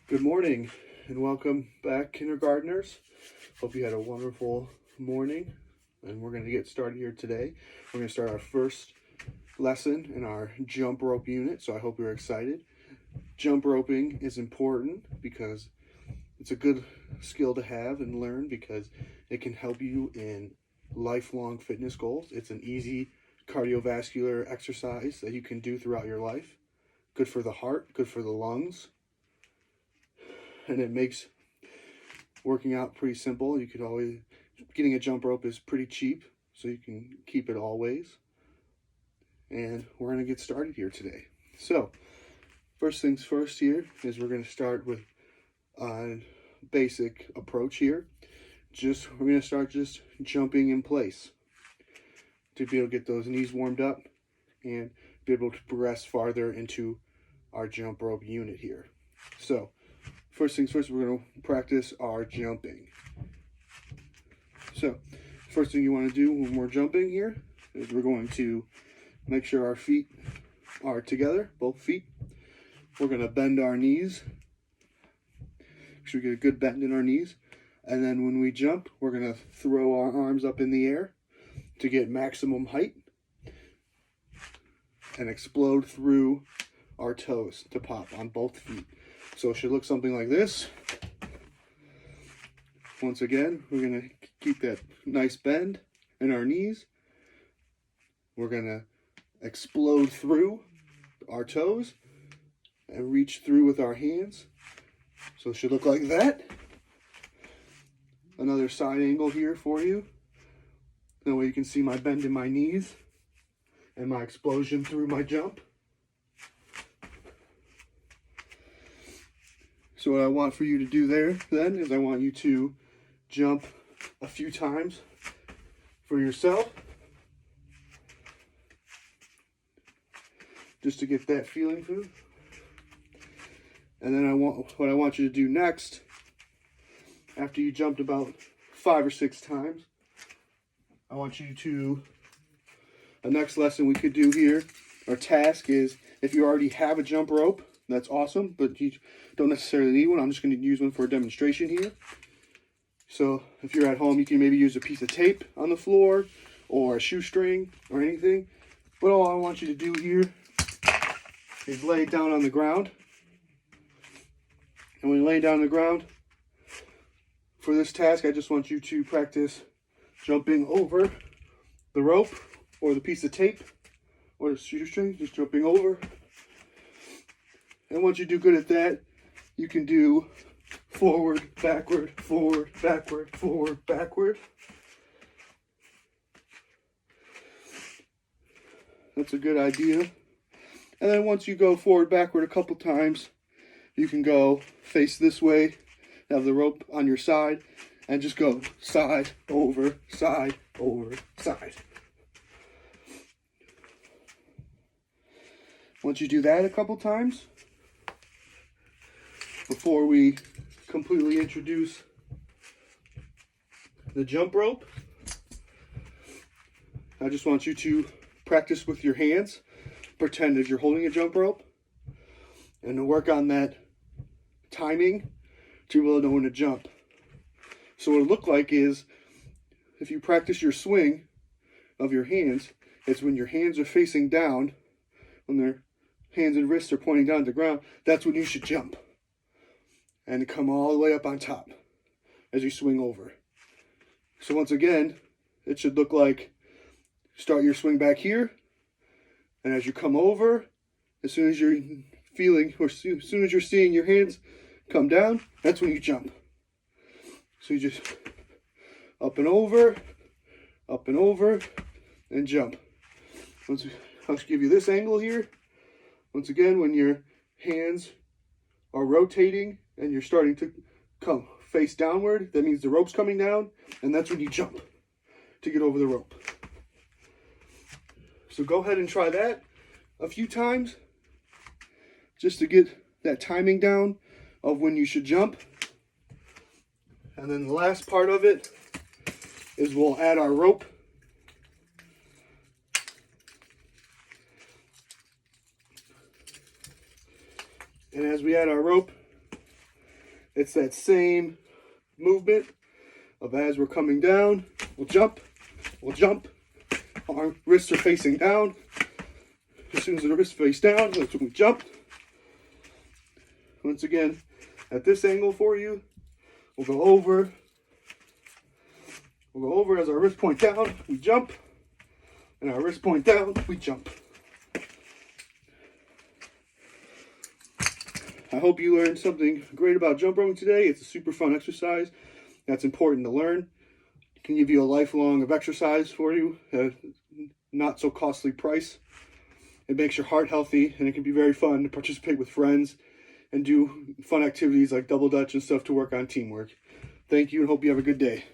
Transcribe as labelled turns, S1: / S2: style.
S1: Good morning and welcome back, kindergartners. Hope you had a wonderful morning, and we're going to get started here today. We're going to start our first lesson in our jump rope unit, so I hope you're excited. Jump roping is important because it's a good skill to have and learn because it can help you in lifelong fitness goals. It's an easy cardiovascular exercise that you can do throughout your life. Good for the heart, good for the lungs, and it makes working out pretty simple. You could always, getting a jump rope is pretty cheap, so you can keep it always. And we're going to get started here today. So, first things first here is we're going to start with a basic approach here. We're going to start just jumping in place to be able to get those knees warmed up and be able to progress farther into our jump rope unit here. So, first things first, we're going to practice our jumping. So, first thing you want to do when we're jumping here is we're going to make sure our feet are together, both feet. We're going to bend our knees. Make sure we get a good bend in our knees. And then when we jump, we're going to throw our arms up in the air to get maximum height and explode through our toes to pop on both feet. So it should look something like this. Once again, we're going to keep that nice bend in our knees. We're going to explode through our toes and reach through with our hands. So it should look like that. Another side angle here for you. That way you can see my bend in my knees and my explosion through my jump. So what I want for you to do there then is I want you to jump a few times for yourself, just to get that feeling through. And then what I want you to do next, after you jumped about 5 or 6 times, I want you to, the next lesson we could do here, our task is, if you already have a jump rope, that's awesome, but you don't necessarily need one. I'm just going to use one for a demonstration here. So if you're at home, you can maybe use a piece of tape on the floor or a shoestring or anything. But all I want you to do here is lay it down on the ground. And when you lay down on the ground, for this task, I just want you to practice jumping over the rope or the piece of tape or the shoestring, just jumping over. And once you do good at that, you can do forward, backward, forward, backward, forward, backward. That's a good idea. And then once you go forward, backward a couple times, you can go face this way, have the rope on your side, and just go side, over, side, over, side. Once you do that a couple times, before we completely introduce the jump rope, I just want you to practice with your hands, pretend as you're holding a jump rope, and to work on that timing to be able to know when to jump. So what it look like is, if you practice your swing of your hands, it's when your hands are facing down, when their hands and wrists are pointing down to the ground, that's when you should jump. And come all the way up on top as you swing over. So once again, it should look like, start your swing back here, and as you come over, as soon as you're feeling, or as soon as you're seeing your hands come down, that's when you jump. So you just up and over, and jump. I'll give you this angle here. Once again, when your hands are rotating and you're starting to come face downward, that means the rope's coming down, and that's when you jump to get over the rope. So go ahead and try that a few times just to get that timing down of when you should jump. And then the last part of it is we'll add our rope. And as we add our rope, It's that same movement of as we're coming down, we'll jump, our wrists are facing down. As soon as the wrists face down, that's when we jump. Once again, at this angle for you, we'll go over. We'll go over as our wrists point down, we jump. And our wrists point down, we jump. I hope you learned something great about jump roping today. It's a super fun exercise that's important to learn. It can give you a lifelong of exercise for you at a not so costly price. It makes your heart healthy, and it can be very fun to participate with friends and do fun activities like double dutch and stuff to work on teamwork. Thank you, and hope you have a good day.